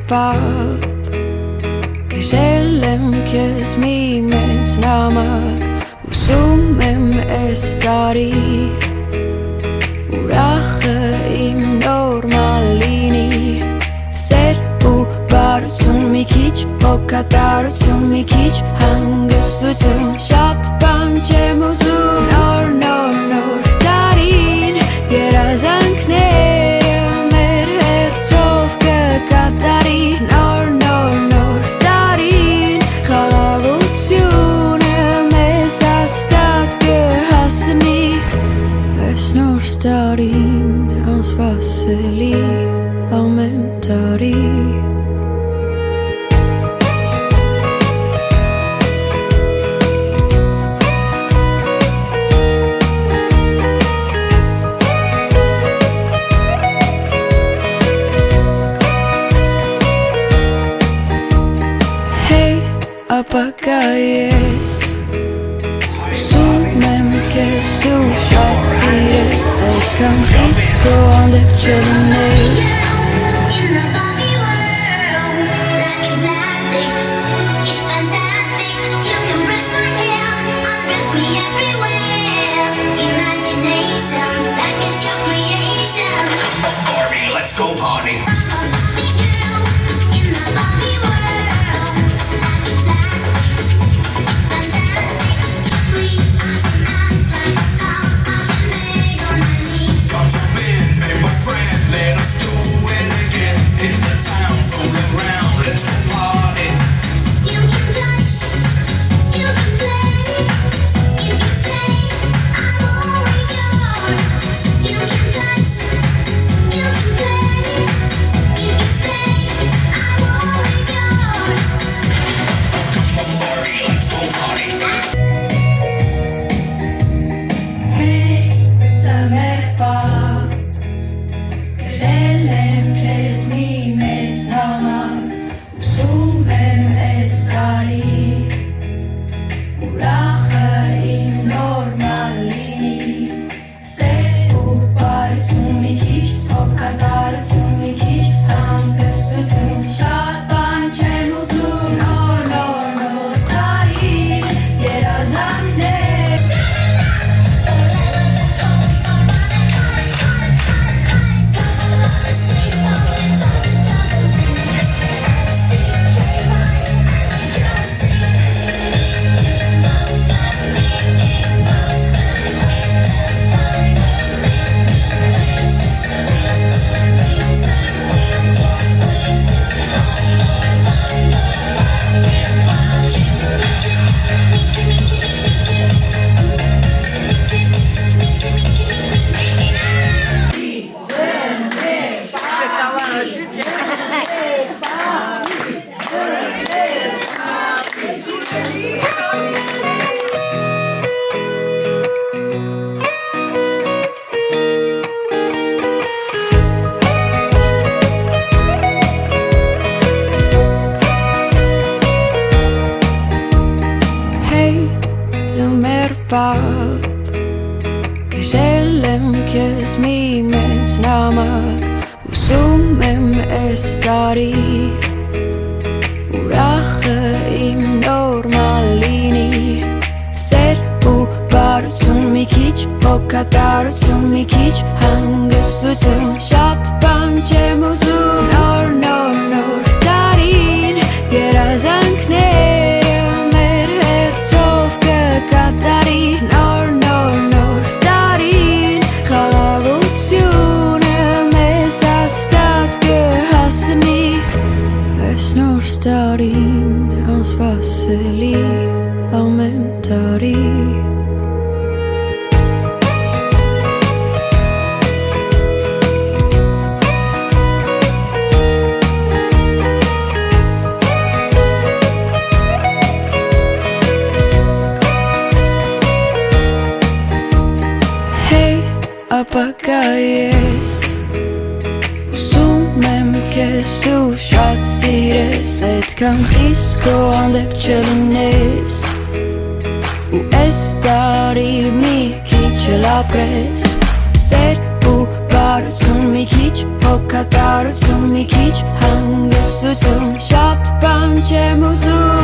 պապ Կրել եմ քեզ մի մեծ նամակ Ուսում եմ էս տարի Ուրախը իմ նորմալ լինի Սեր ու բարություն մի քիչ Հոգատարություն մի քիչ Հանգստություն Շատ բան չեմ ուզում Նոր տարին Երազանքները մեր հերթով կկատարի Նոր տարին Խաղաղությունը մեզ հաստատ կհասնի Այս նոր տարին անսպասելի ամեն տարի Ապակա ես Ուսում եմ քեզ դու շատ սիրես Այդքան խիստ քո հանդեպ չլինես Let's go party Պապ Կրել եմ քեզ մի մեծ նամակ Ուսում եմ էս տարի Ուրախը իմ նորմալ լինի Սեր ու բարություն մի քիչ Հոգատարություն մի քիչ Հանգստություն Շատ բան չեմ ուզում Նոր տարին Երազանքները մեր հերթով կկատարի Նոր տարին Խաղաղությունը մեզ հաստատ կհասնի Այս նոր տարին անսպասելի ամեն տարի Ապակա ես Ուսում եմ քեզ դու շատ սիրես Այդքան խիստ քո հանդեպ չլինես Ու էս տարի մի քիչ էլ ապրես Սեր ու Հոգատարություն մի քիչ, հոգատարություն մի քիչ, հանգստություն շատ բան չեմ ուզում